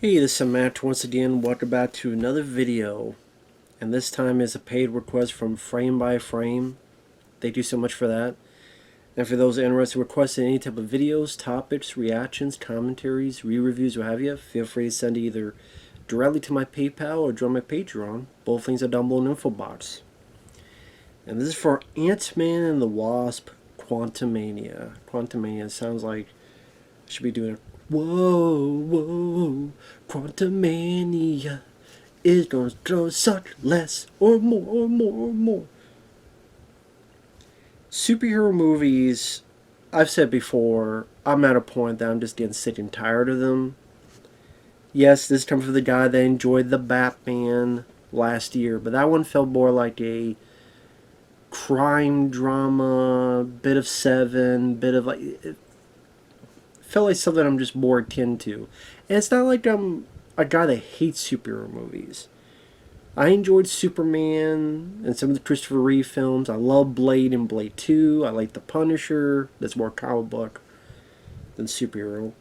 Hey, this is Matt once again. Welcome back to another video, and this time is a paid request from Frame by Frame. Thank you so much for that. And for those interested in requesting any type of videos, topics, reactions, commentaries, re-reviews, what have you, feel free to send either directly to my PayPal or join my Patreon. Both links are down below in the info box. And this is for Ant-Man and the Wasp, Quantumania. Quantumania sounds like I should be doing a whoa, whoa, Quantumania is gonna throw suck less or more. Superhero movies, I've said before, I'm at a point that I'm just getting sick and tired of them. Yes, this comes from the guy that enjoyed the Batman last year, but that one felt more like a crime drama, bit of Seven, bit of like... It felt like something I'm just more akin to. And it's not like I'm a guy that hates superhero movies. I enjoyed Superman and some of the Christopher Reeve films. I love Blade and Blade 2. I like The Punisher. That's more comic book than superhero.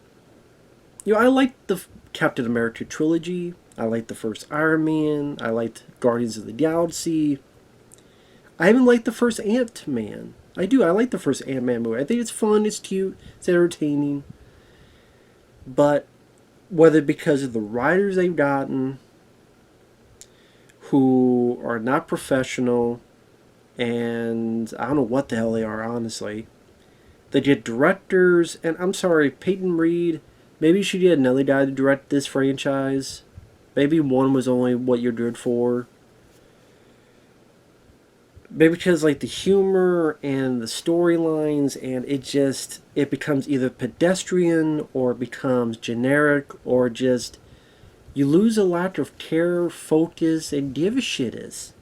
You know, I liked the Captain America trilogy. I liked the first Iron Man. I liked Guardians of the Galaxy. I even liked the first Ant-Man. I do. I like the first Ant-Man movie. I think it's fun. It's cute. It's entertaining. But whether because of the writers they've gotten, who are not professional, and I don't know what the hell they are, honestly. They get directors, and I'm sorry, Peyton Reed, maybe you should get another guy to direct this franchise. Maybe one was only what you're good for. Maybe because like the humor and the storylines, and it becomes either pedestrian or it becomes generic, or just you lose a lot of care, focus, and give a shit is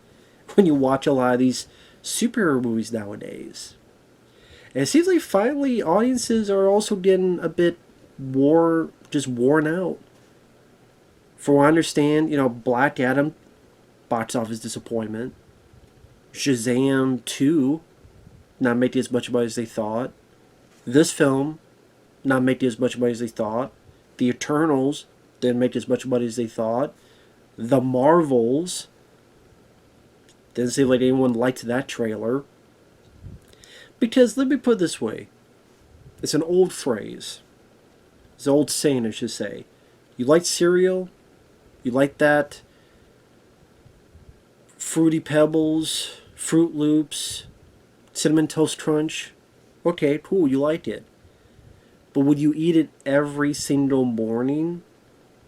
when you watch a lot of these superhero movies nowadays. And it seems like finally audiences are also getting a bit worn out. For what I understand, you know, Black Adam box office disappointment. Shazam 2 not making as much money as they thought. This film not making as much money as they thought. The Eternals didn't make as much money as they thought. The Marvels didn't seem like anyone liked that trailer. Because let me put it this way. It's an old phrase. It's an old saying, I should say. You like cereal? You like that Fruity Pebbles, Fruit Loops, Cinnamon Toast Crunch? Okay, cool, you like it. But would you eat it every single morning?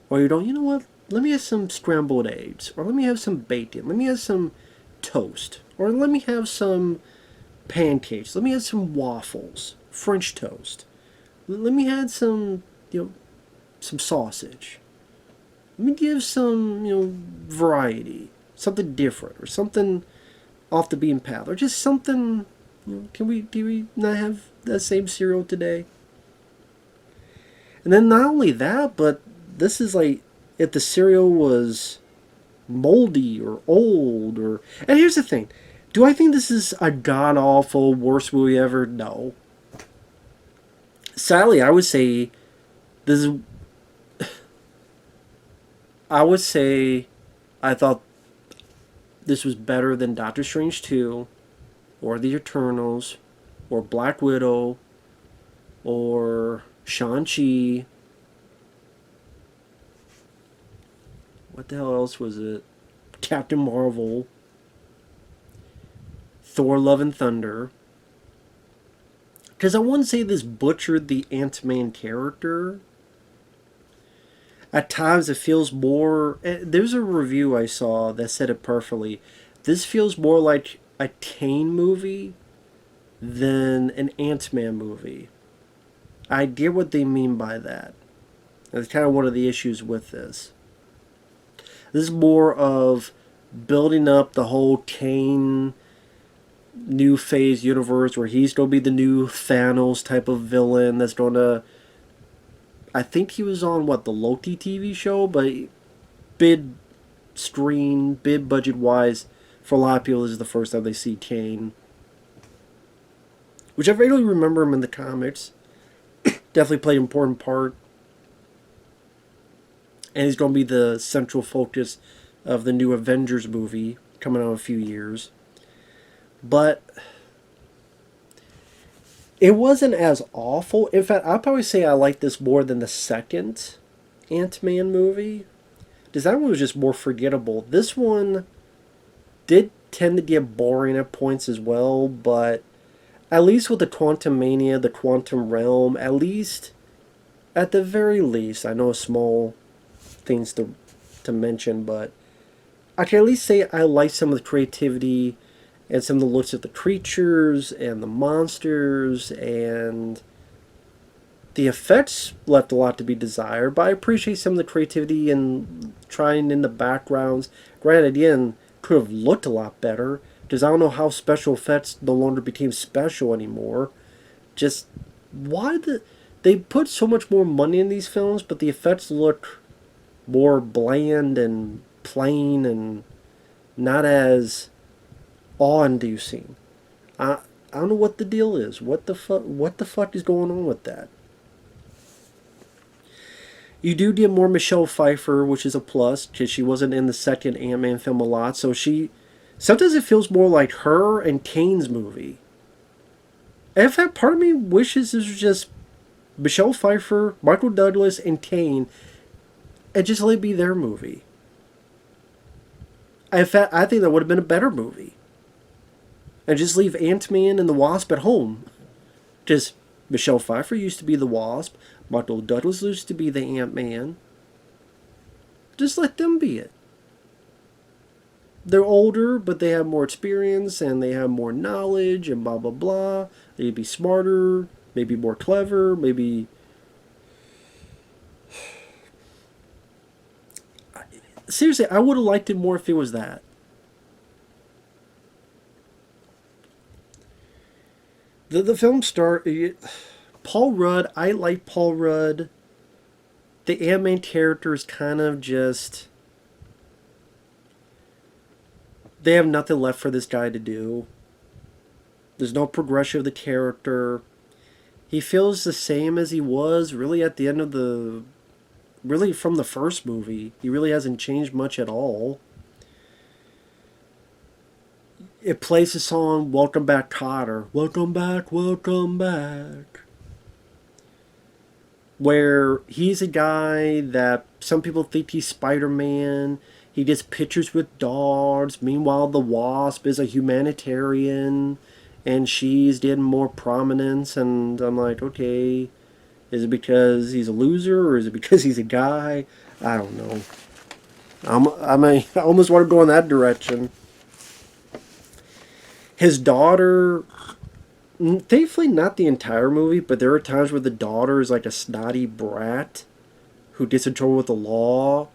Or you don't, you know what? Let me have some scrambled eggs. Or let me have some bacon. Let me have some toast. Or let me have some pancakes. Let me have some waffles. French toast. Let me have some, some sausage. Let me give some, variety. Something different. Or something off the beaten path. Or just something, do we not have that same cereal today? And then not only that, but this is like if the cereal was moldy or old or... And here's the thing. Do I think this is a god-awful worst movie ever? No. Sadly, I would say this is... I would say I thought this was better than Doctor Strange 2 or The Eternals or Black Widow or Shang-Chi. What the hell else was it? Captain Marvel. Thor Love and Thunder. Because I wouldn't say this butchered the Ant-Man character. At times it feels more... There's a review I saw that said it perfectly. This feels more like a Kane movie than an Ant-Man movie. I get what they mean by that. That's kind of one of the issues with this. This is more of building up the whole Kane new phase universe where he's going to be the new Thanos type of villain that's going to... I think he was on, the Loki TV show, but big screen, big budget-wise, for a lot of people, this is the first time they see Kane. Which I vaguely remember him in the comics. Definitely played an important part. and he's going to be the central focus of the new Avengers movie coming out in a few years. But it wasn't as awful. In fact, I'd probably say I like this more than the second Ant-Man movie. Because that one was just more forgettable. This one did tend to get boring at points as well, but at least with the Quantumania, the Quantum Realm, at least, at the very least, I know small things to mention, but I can at least say I like some of the creativity and some of the looks of the creatures and the monsters, and the effects left a lot to be desired, but I appreciate some of the creativity and trying in the backgrounds. Granted, again, could have looked a lot better, because I don't know how special effects no longer became special anymore. Just, they put so much more money in these films, but the effects look more bland and plain and not as awe-inducing. I don't know what the deal is. What the fuck is going on with that? You do get more Michelle Pfeiffer, which is a plus, because she wasn't in the second Ant-Man film a lot, so sometimes it feels more like her and Kane's movie. And in fact, part of me wishes this was just Michelle Pfeiffer, Michael Douglas, and Kane, and just let it be their movie. In fact, I think that would have been a better movie. And just leave Ant-Man and the Wasp at home. Just Michelle Pfeiffer used to be the Wasp. Michael Douglas used to be the Ant-Man. Just let them be it. They're older, but they have more experience and they have more knowledge and blah, blah, blah. They'd be smarter, maybe more clever, maybe... Seriously, I would have liked it more if it was that. The film Paul Rudd, I like Paul Rudd. The Ant-Man character is kind of just... They have nothing left for this guy to do. There's no progression of the character. He feels the same as he was really at the end of the... Really from the first movie. He really hasn't changed much at all. It plays the song Welcome Back, Kotter. Welcome back, welcome back. Where he's a guy that some people think he's Spider-Man. He gets pictures with dogs. Meanwhile, the Wasp is a humanitarian. And she's getting more prominence. And I'm like, okay, is it because he's a loser? Or is it because he's a guy? I don't know. I almost want to go in that direction. His daughter, thankfully not the entire movie, but there are times where the daughter is like a snotty brat who gets in trouble with the law.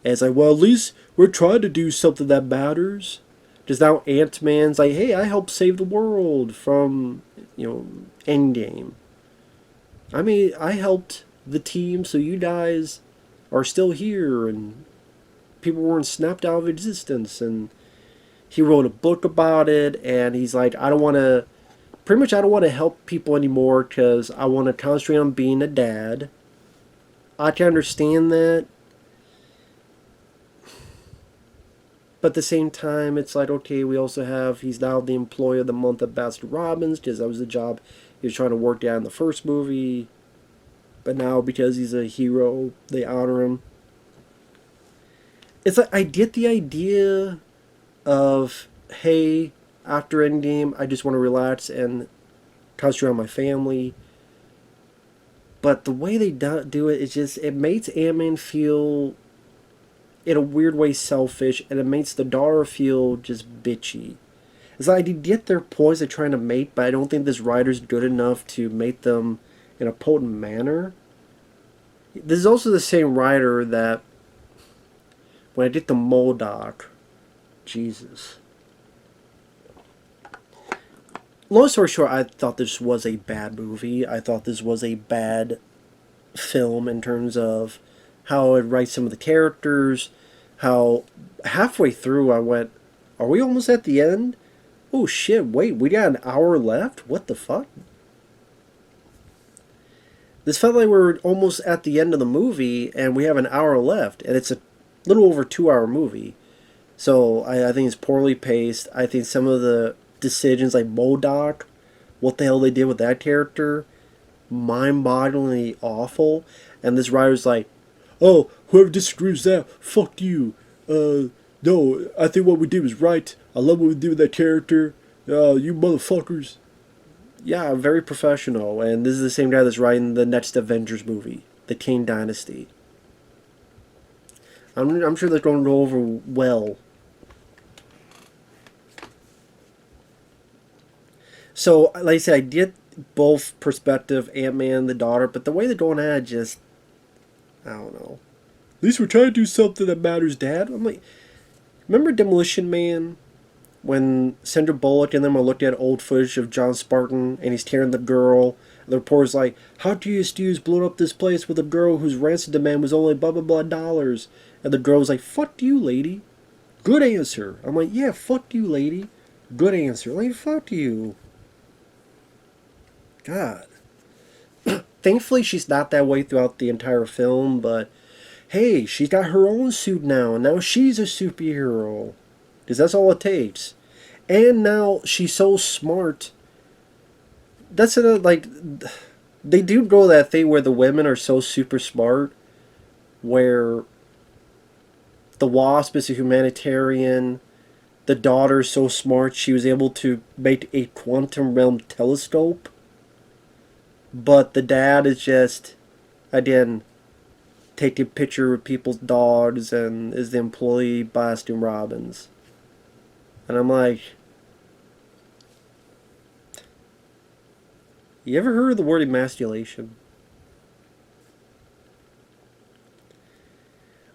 And it's like, well, at least we're trying to do something that matters. Just now Ant-Man's like, hey, I helped save the world from, Endgame. I mean, I helped the team so you guys are still here and people weren't snapped out of existence. And he wrote a book about it, and he's like, I don't want to help people anymore because I want to concentrate on being a dad. I can understand that. But at the same time, it's like, okay, he's now the Employee of the Month at Baskin-Robbins because that was the job he was trying to work down in the first movie. But now, because he's a hero, they honor him. It's like, I get the idea of, hey, after Endgame, I just want to relax and concentrate on my family. But the way they do it, it makes Ant-Man feel, in a weird way, selfish, and it makes the daughter feel just bitchy. It's like, I get their points they're trying to make, but I don't think this writer's good enough to make them in a potent manner. This is also the same writer that, when I did the M.O.D.O.K, Jesus. Long story short, I thought this was a bad movie. I thought this was a bad film in terms of how it writes some of the characters. How halfway through I went, are we almost at the end? Oh shit, wait, we got an hour left? What the fuck? This felt like we were almost at the end of the movie, and we have an hour left, and it's a little over 2 hour movie. So I think it's poorly paced. I think some of the decisions, like M.O.D.O.K, what the hell they did with that character, mind-bogglingly awful. And this writer's like, "Oh, whoever disagrees with that, fuck you. No, I think what we did was right. I love what we did with that character. You motherfuckers." Yeah, very professional. And this is the same guy that's writing the next Avengers movie, the Kang Dynasty. I'm sure that's going to go over well. So, like I said, I get both perspective, Ant-Man, the daughter, but the way they're going at it, just, I don't know. At least we're trying to do something that matters, Dad. I'm like, remember Demolition Man? When Sandra Bullock and them are looking at old footage of John Spartan and he's tearing the girl. And the reporter's like, "How do you accuse blowing up this place with a girl whose ransom demand was only blah blah blah dollars?" And the girl's like, "Fuck you, lady. Good answer." I'm like, "Yeah, fuck you, lady. Good answer." Like, fuck you. God. Thankfully, she's not that way throughout the entire film, but hey, she's got her own suit now, and now she's a superhero. Because that's all it takes. And now she's so smart. That's another, like, they do go that thing where the women are so super smart, where the Wasp is a humanitarian, the daughter's so smart she was able to make a quantum realm telescope, but the dad is just, again, taking picture of people's dogs and is the employee Baskin Robbins. And I'm like, you ever heard of the word emasculation?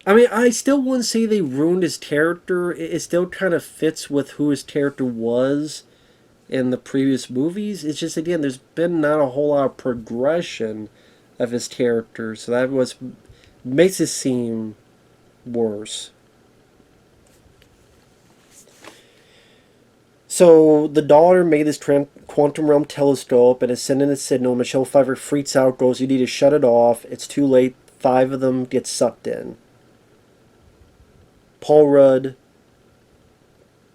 I mean, I still wouldn't say they ruined his character. It still kind of fits with who his character was in the previous movies. It's just, again, there's been not a whole lot of progression of his character, so that was makes it seem worse. So the daughter made this quantum realm telescope and is sending a signal. Michelle Pfeiffer freaks out, goes, "You need to shut it off. It's too late." 5 of them get sucked in. Paul Rudd,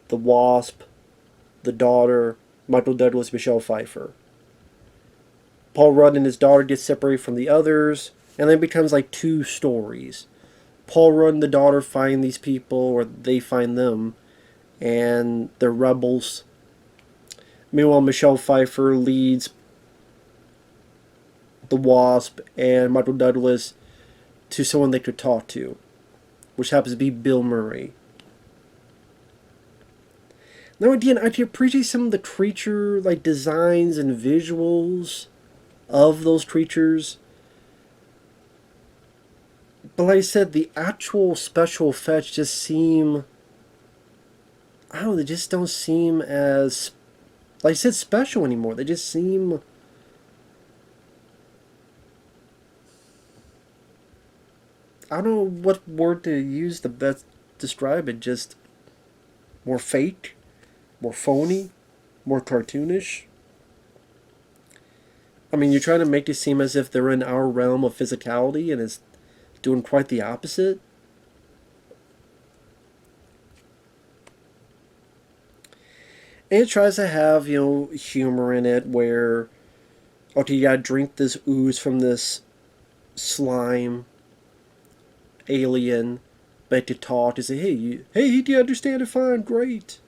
the Wasp, the daughter, Michael Douglas, Michelle Pfeiffer. Paul Rudd and his daughter get separated from the others, and then it becomes like 2 stories. Paul Rudd and the daughter find these people, or they find them, and they're rebels. Meanwhile, Michelle Pfeiffer leads the Wasp and Michael Douglas to someone they could talk to, which happens to be Bill Murray. Now again, I can appreciate some of the creature like designs and visuals of those creatures. But like I said, the actual special effects just seem, I don't know, they just don't seem as, like I said, special anymore. They just seem, I don't know what word to use to best describe it, just more fake, more phony, more cartoonish. I mean, you're trying to make it seem as if they're in our realm of physicality, and it's doing quite the opposite. And it tries to have, humor in it where, okay, you gotta drink this ooze from this slime alien, but to talk to say, hey, do you understand it? Fine, great.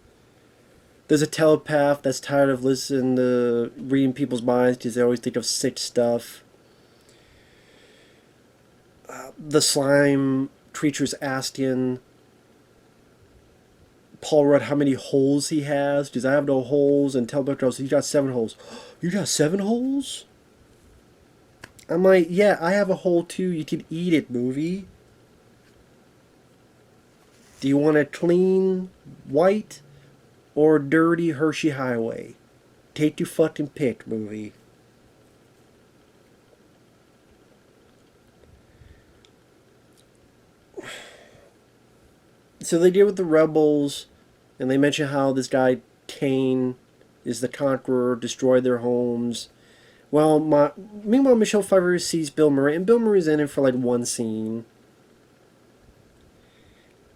There's a telepath that's tired of listening to reading people's minds because they always think of sick stuff. The slime creature's asking Paul Rudd how many holes he has. Does I have no holes? And tell Bechdel, you got 7 holes. You got 7 holes? I'm like, yeah, I have a hole too. You can eat it, movie. Do you want a clean, white, or dirty Hershey Highway? Take your fucking pick, movie. So they deal with the rebels, and they mention how this guy, Kane, is the conqueror, destroyed their homes. Well, meanwhile, Michelle Pfeiffer sees Bill Murray, and Bill Murray's in it for like one scene.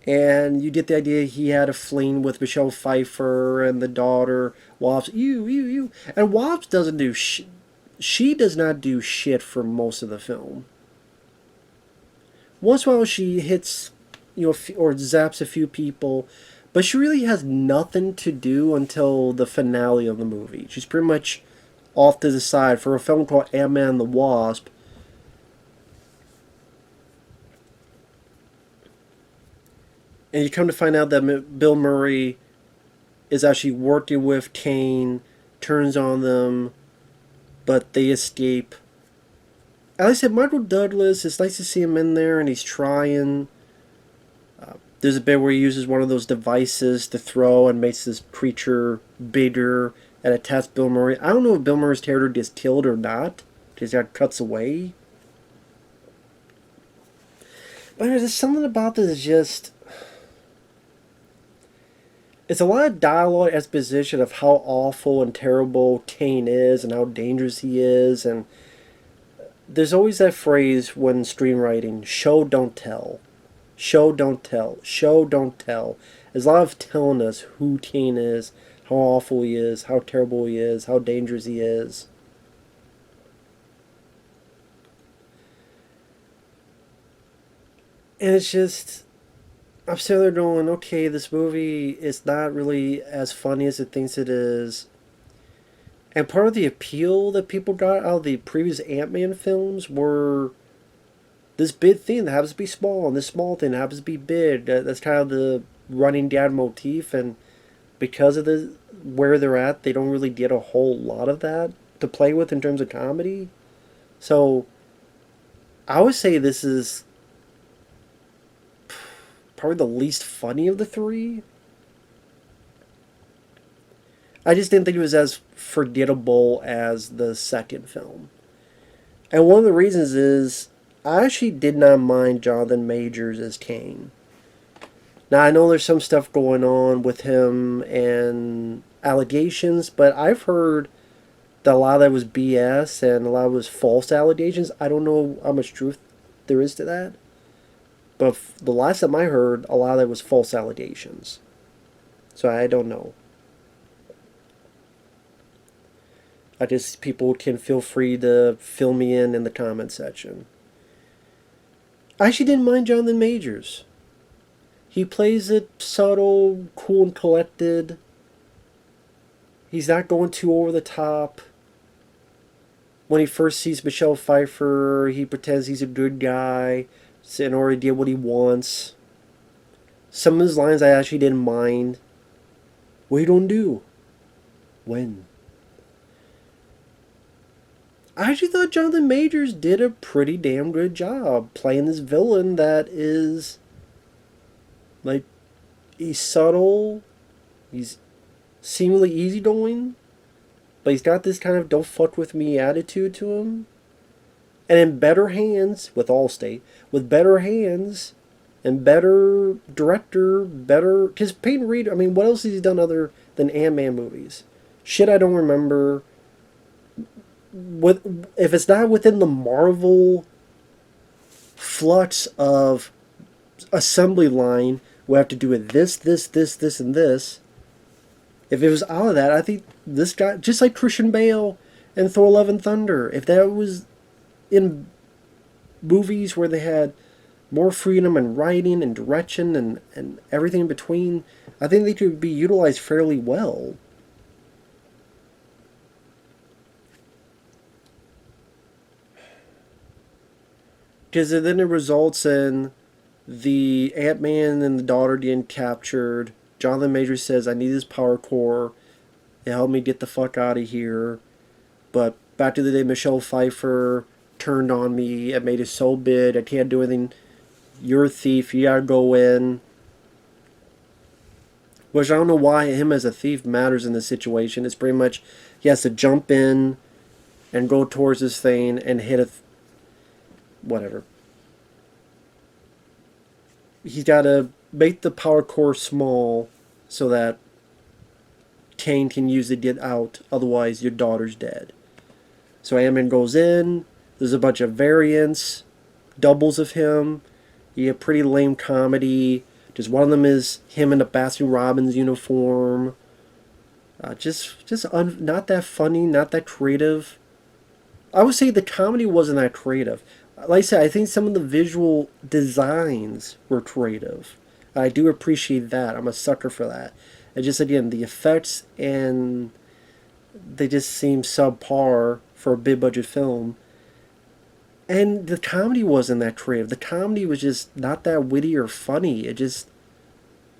And you get the idea he had a fling with Michelle Pfeiffer and the daughter, Wasp. You. And Wasp doesn't do she does not do shit for most of the film. Once in a while she hits, or zaps a few people, but she really has nothing to do until the finale of the movie. She's pretty much off to the side for a film called Ant-Man and the Wasp. And you come to find out that Bill Murray is actually working with Kane, turns on them, but they escape. As I said, Michael Douglas, it's nice to see him in there, and he's trying. There's a bit where he uses one of those devices to throw and makes this creature bigger and attacks Bill Murray. I don't know if Bill Murray's character gets killed or not, because that cuts away. But there's something about this just... It's a lot of dialogue exposition of how awful and terrible Kane is and how dangerous he is. And there's always that phrase when screenwriting, show, don't tell. Show, don't tell. Show, don't tell. There's a lot of telling us who Kane is, how awful he is, how terrible he is, how dangerous he is. And it's just... I'm sitting there going, okay, this movie is not really as funny as it thinks it is. And part of the appeal that people got out of the previous Ant-Man films were this big thing that happens to be small, and this small thing that happens to be big. That's kind of the running down motif, and because of where they're at, they don't really get a whole lot of that to play with in terms of comedy. So, I would say this is probably the least funny of the three. I just didn't think it was as forgettable as the second film. And one of the reasons is I actually did not mind Jonathan Majors as Kang. Now, I know there's some stuff going on with him and allegations, but I've heard that a lot of that was BS and a lot of it was false allegations. I don't know how much truth there is to that. But the last time I heard, a lot of that was false allegations. So I don't know. I guess people can feel free to fill me in the comment section. I actually didn't mind Jonathan Majors. He plays it subtle, cool and collected. He's not going too over the top. When he first sees Michelle Pfeiffer, he pretends he's a good guy in order to get what he wants. Some of his lines I actually didn't mind. What you don't do? When? I actually thought Jonathan Majors did a pretty damn good job playing this villain that is, like, he's subtle, he's seemingly easygoing, but he's got this kind of don't fuck with me attitude to him. And in better hands, with Allstate, with better hands and better director, better... Because Peyton Reed, I mean, what else has he done other than Ant-Man movies? Shit I don't remember. If it's not within the Marvel flux of assembly line, we have to do it this, and this. If it was out of that, I think this guy, just like Christian Bale and Thor Love and Thunder, if that was in movies where they had more freedom and writing and direction and everything in between, I think they could be utilized fairly well. Because then it results in the Ant-Man and the daughter getting captured. Jonathan Majors says, I need this power core. It helped me get the fuck out of here. But back to the day Michelle Pfeiffer turned on me. It made it so big. I can't do anything. You're a thief. You gotta go in. Which I don't know why him as a thief matters in this situation. It's pretty much he has to jump in and go towards this thing and hit a... whatever. He's got to make the power core small so that Kang can use it to get out. Otherwise, your daughter's dead. So Ant-Man goes in. There's a bunch of variants, doubles of him. You have pretty lame comedy. Just one of them is him in a Baskin Robbins uniform. Not that funny, not that creative. I would say the comedy wasn't that creative. Like I said, I think some of the visual designs were creative. I do appreciate that. I'm a sucker for that. And just again, the effects and they just seem subpar for a big budget film. And the comedy wasn't that creative. The comedy was just not that witty or funny. It just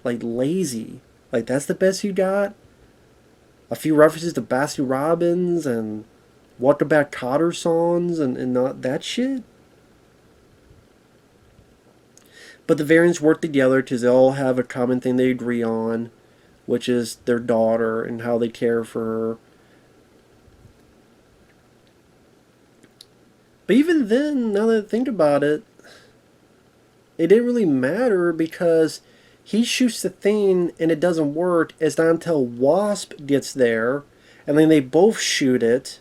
like lazy. Like that's the best you got. A few references to Baskin Robbins and What About Cotter songs and not that shit. But the variants work together because they all have a common thing they agree on, which is their daughter and how they care for her. But even then, now that I think about it, it didn't really matter because he shoots the thing and it doesn't work. It's not until Wasp gets there and then they both shoot it.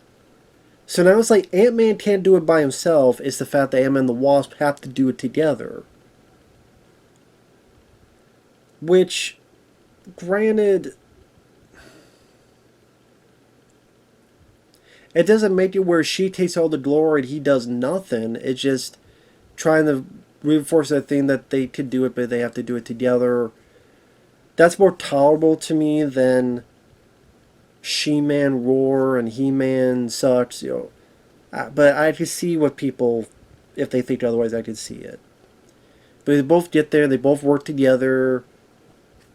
So now it's like Ant-Man can't do it by himself. It's the fact that Ant-Man and the Wasp have to do it together. Which, granted, it doesn't make it where she takes all the glory and he does nothing. It's just trying to reinforce that thing that they could do it, but they have to do it together. That's more tolerable to me than She-Man roar and He-Man sucks. But I could see what people, if they think otherwise, I could see it. But they both get there. They both work together.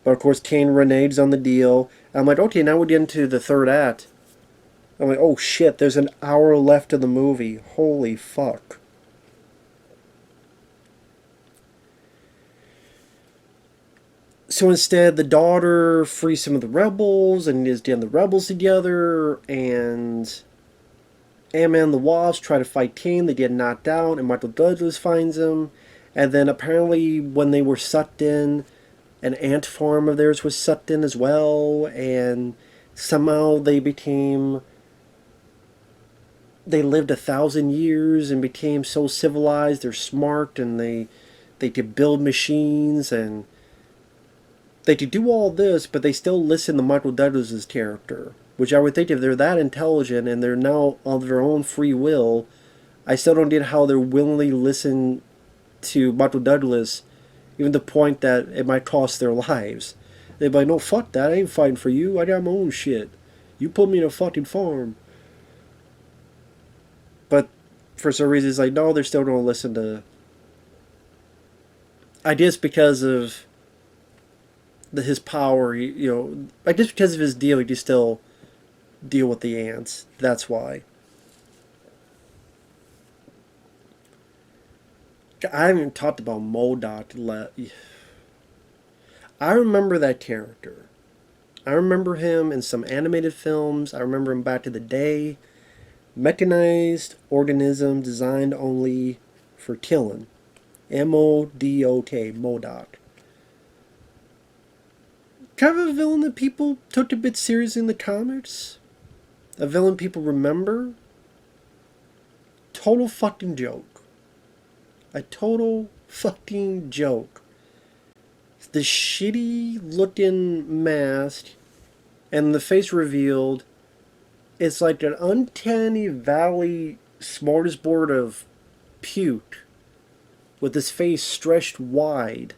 But of course, Kane reneges on the deal. I'm like, okay, now we get into the third act. I'm like, oh shit, there's an hour left of the movie. Holy fuck. So instead, the daughter frees some of the rebels and is getting the rebels together. And Ant-Man and the Wasp try to fight Kane. They get knocked out, and Michael Douglas finds him. And then apparently, when they were sucked in, an ant farm of theirs was sucked in as well, and somehow they lived 1,000 years and became so civilized. They're smart and they could build machines and they could do all this, but they still listen to Michael Douglas's character, which I would think if they're that intelligent and they're now of their own free will, I still don't get how they're willingly listen to Michael Douglas, even to the point that it might cost their lives. They'd be like, no, fuck that, I ain't fighting for you, I got my own shit. You put me in a fucking farm. But for some reason, it's like, no, they're still going to listen to... I guess because of his power, I guess because of his deal, he can still deal with the ants. That's why. I haven't talked about M.O.D.O.K. I remember that character. I remember him in some animated films. I remember him back in the day. Mechanized organism designed only for killing. M.O.D.O.K. M.O.D.O.K. Kind of a villain that people took a bit seriously in the comics. A villain people remember. Total fucking joke. A total fucking joke. The shitty looking mask and the face revealed. It's like an uncanny valley smorgasbord of puke with his face stretched wide.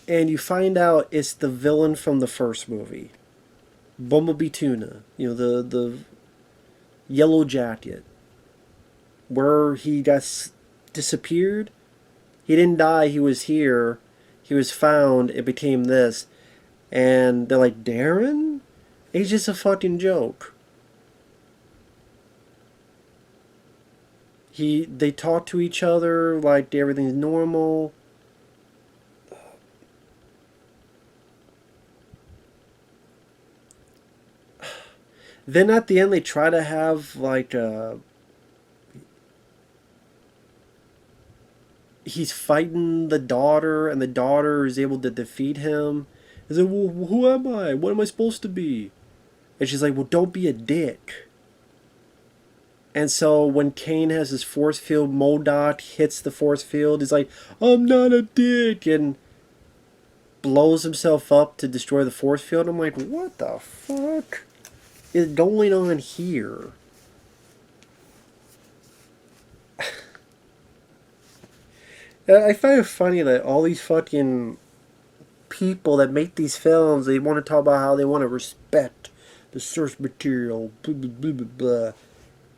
And you find out it's the villain from the first movie. Bumblebee Tuna. The yellow jacket. Where he got disappeared. He didn't die, he was here. He was found, it became this. And they're like, Darren? He's just a fucking joke. They talk to each other like everything's normal. Then at the end they try to have like he's fighting the daughter and the daughter is able to defeat him. He's like, well, who am I? What am I supposed to be? And she's like, well, don't be a dick. And so when Kane has his force field, M.O.D.O.K hits the force field. He's like, I'm not a dick, and blows himself up to destroy the force field. I'm like, what the fuck is going on here? I find it funny that all these fucking people that make these films, they want to talk about how they want to respect the source material, blah, blah, blah, blah, blah.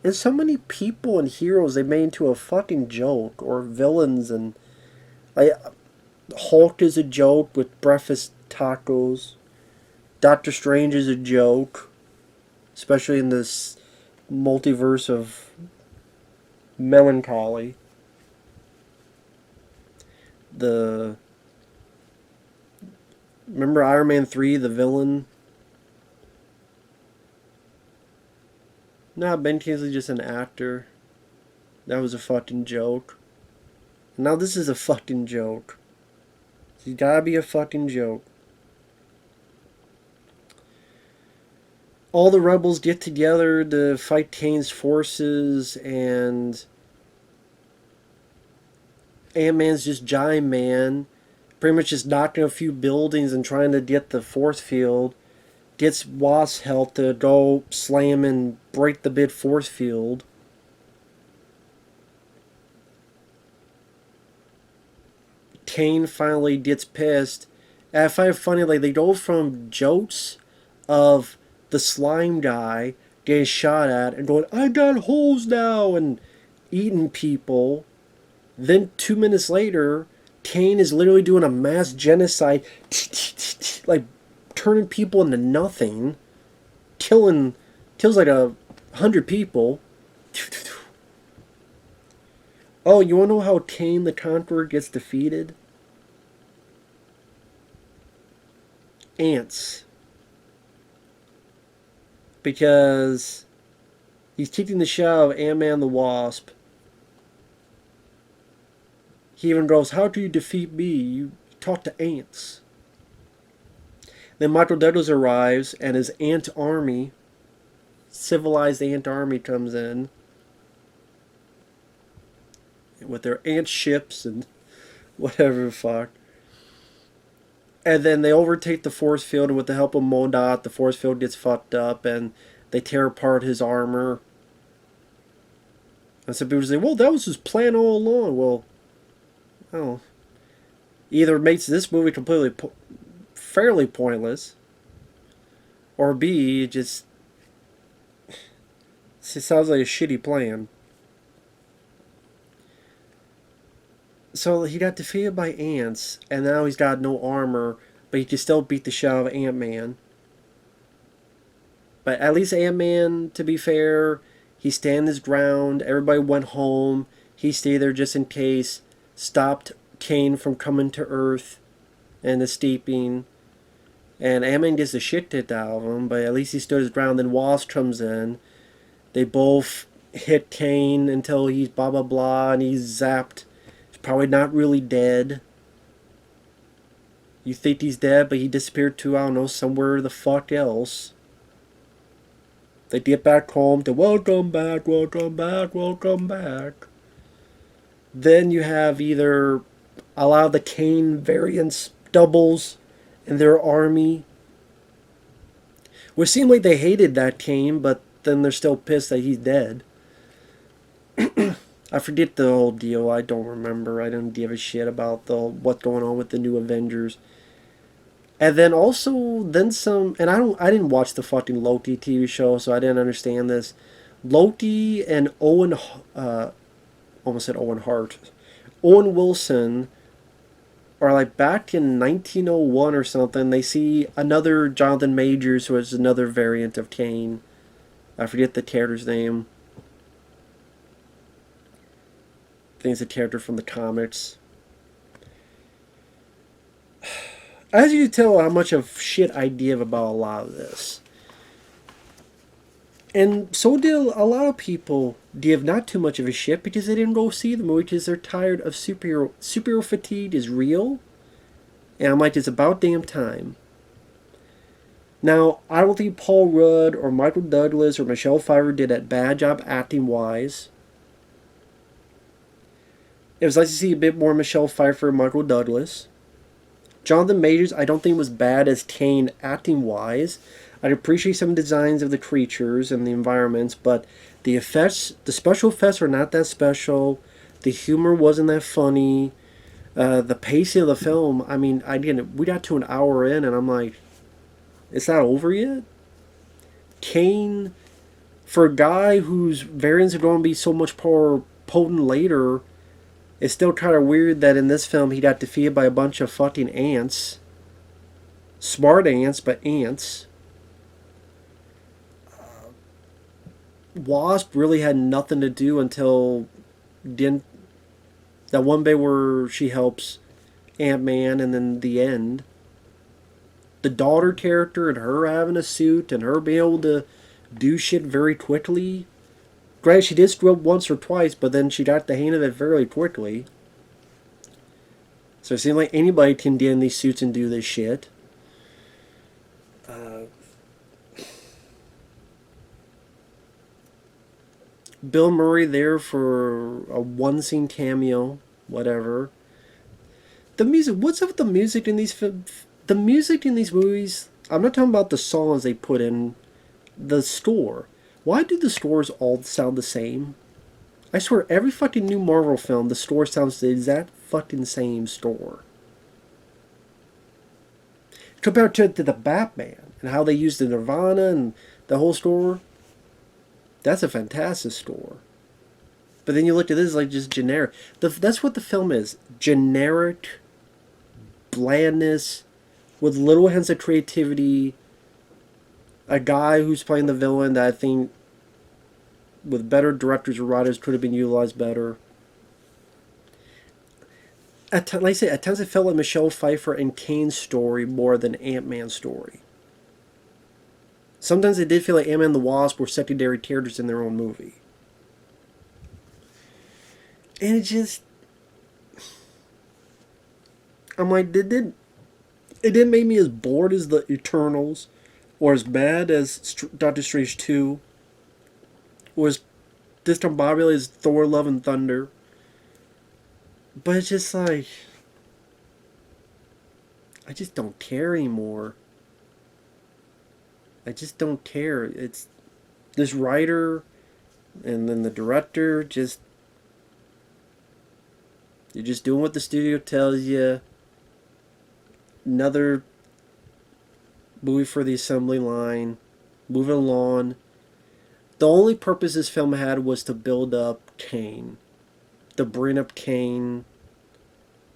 And so many people and heroes they made into a fucking joke, or villains, and Hulk is a joke with breakfast tacos. Doctor Strange is a joke, especially in this multiverse of melancholy. Remember Iron Man 3, the villain? Nah, Ben Kingsley's just an actor. That was a fucking joke. Now this is a fucking joke. It's gotta be a fucking joke. All the rebels get together to fight Kane's forces, and Ant-Man's just giant man, pretty much just knocking a few buildings and trying to get the force field. Gets Wasp's help to go slam and break the big force field. Kane finally gets pissed. And I find it funny, like, they go from jokes of the slime guy getting shot at and going, I got holes now, and eating people. Then 2 minutes later, Kane is literally doing a mass genocide, like turning people into nothing, kills like 100 people. Oh, you want to know how Kane the Conqueror gets defeated? Ants. Because he's kicking the shit out of Ant-Man the Wasp. He even goes, how do you defeat me? You talk to ants. Then Michael Douglas arrives, and his ant army, civilized ant army, comes in with their ant ships and whatever the fuck. And then they overtake the force field, and with the help of M.O.D.O.K, the force field gets fucked up, and they tear apart his armor. And some people say, well, that was his plan all along. Well, oh. Either it makes this movie completely fairly pointless, or B, it sounds like a shitty plan. So he got defeated by ants, and now he's got no armor, but he can still beat the shit out of Ant-Man. But at least Ant-Man, to be fair, he stand his ground, everybody went home, he stayed there just in case, stopped Kane from coming to Earth and escaping, and Ant-Man gets the shit kicked out of him, but at least he stood his ground. Then Wasp comes in, they both hit Kane until he's blah blah blah, and he's zapped. Probably not really dead. You think he's dead, but he disappeared to, I don't know, somewhere the fuck else. They get back home to welcome back, welcome back, welcome back. Then you have either a lot of the Kane variants, doubles in their army. Which seemed like they hated that Kane, but then they're still pissed that he's dead. I forget the whole deal. I don't remember. I don't give a shit about what's going on with the new Avengers. And then also, some. And I didn't watch the fucking Loki TV show, so I didn't understand this. Loki and almost said Owen Hart. Owen Wilson are like back in 1901 or something. They see another Jonathan Majors, who is another variant of Kane. I forget the character's name. I think it's a character from the comics. As you can tell how much of shit I give about a lot of this. And so did a lot of people give not too much of a shit because they didn't go see the movie because they're tired of superhero. Superhero fatigue is real. And I'm like, it's about damn time. Now, I don't think Paul Rudd or Michael Douglas or Michelle Pfeiffer did a bad job acting wise. It was nice to see a bit more Michelle Pfeiffer and Michael Douglas. Jonathan Majors, I don't think was bad as Kane acting wise. I appreciate some designs of the creatures and the environments, but the effects, the special effects are not that special. The humor wasn't that funny. The pacing of the film, I mean, we got to an hour in, and I'm like, it's not over yet. Kane, for a guy whose variants are going to be so much more potent later, it's still kind of weird that in this film he got defeated by a bunch of fucking ants. Smart ants, but ants. Wasp really had nothing to do until didn't that one bit where she helps Ant-Man and then the end. The daughter character and her having a suit and her being able to do shit very quickly. Granted, she did screw up once or twice, but then she got the hang of it very quickly. So it seems like anybody can get in these suits and do this shit. Bill Murray there for a one scene cameo, whatever. The music, what's up with the music in these the music in these movies? I'm not talking about the songs they put in, the score. Why do the scores all sound the same? I swear, every fucking new Marvel film, the score sounds the exact fucking same score. Compared to the Batman and how they used the Nirvana and the whole score, that's a fantastic score. But then you look at this, like just generic. That's what the film is: generic blandness with little hints of creativity. A guy who's playing the villain that I think, with better directors or writers, could have been utilized better. Like I say, at times it felt like Michelle Pfeiffer and Kane's story more than Ant-Man's story. Sometimes it did feel like Ant-Man and the Wasp were secondary characters in their own movie. And it just... I'm like, it didn't make me as bored as the Eternals, or as bad as Doctor Strange 2, or as discombobulated as Thor Love and Thunder. But it's just like, I just don't care anymore. I just don't care. It's this writer and then the director just, you're just doing what the studio tells you. Another movie for the assembly line. Moving along. The only purpose this film had was to build up Kane. To bring up Kane.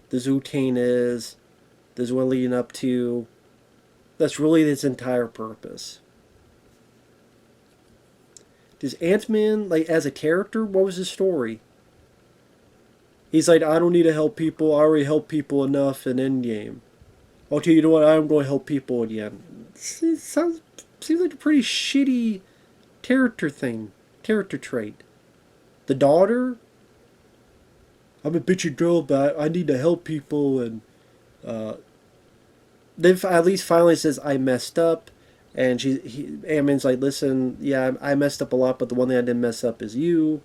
This is who Kane is. This is what leading up to. That's really its entire purpose. Does Ant-Man, like, as a character, what was his story? He's like, I don't need to help people. I already helped people enough in Endgame. Okay, you know what? I'm going to help people again. It seems like a pretty shitty character trait. The daughter, I'm a bitchy girl, but I need to help people, and then at least finally says I messed up, and Ant-Man's like, listen, yeah, I messed up a lot, but the one thing I didn't mess up is you.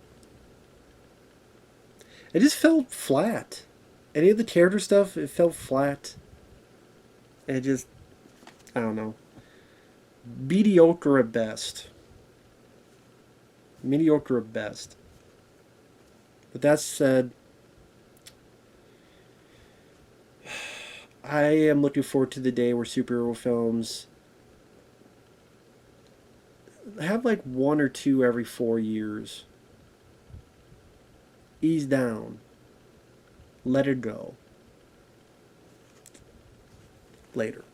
It just felt flat. Any of the character stuff, it felt flat. It just, I don't know. Mediocre at best. Mediocre at best. But that said, I am looking forward to the day where superhero films have like one or two every 4 years. Ease down. Let it go. Later.